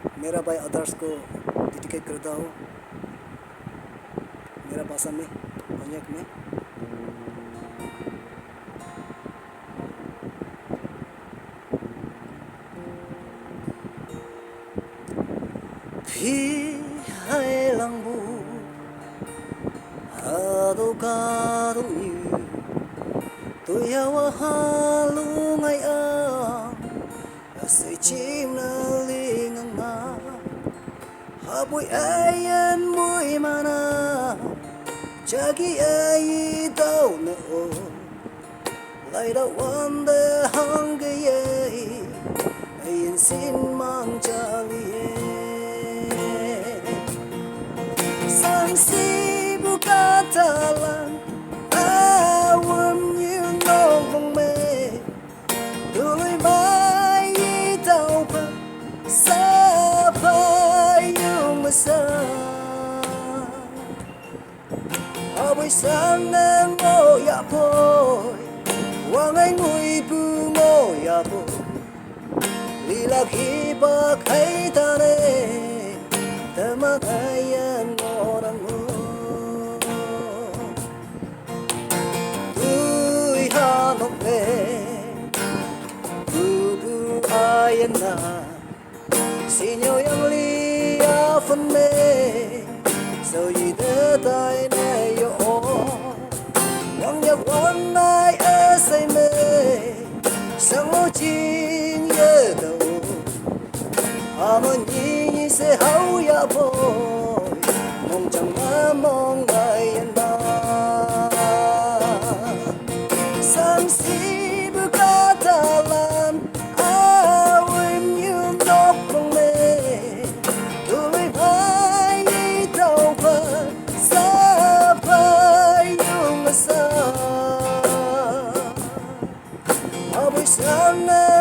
मेरा भाई अदर्स को डेडिकेट करता हूँ मेरा भाषा में कोन्याक में Phihheilang bu hado kado như tôi yêu halu ngày sợi chim na ling nga habui ayan mui mana jagi ai tao na o lại đã quan để hang cái ayan xin mang cha liye sang si bukatalan awam như nong vong mê tuloy mai tao pa sa phai yung masa abay sang nang mo ya boy wang ay ngui bu mo ya boy lila khi ba khai ta ne tama ayan mo nang mo tuy ha nong pe bu bu ayan na sinyo yang li a phân mê sao gì để tai này yo wang yak wan nai a say mê sang mo chin ye đâu amon yi se hau ya boy mong chẳng mong ngày anh ba sang si bukatalan awim như nóc mong mê tuloy bay tao pa sa phai yung masa abay sana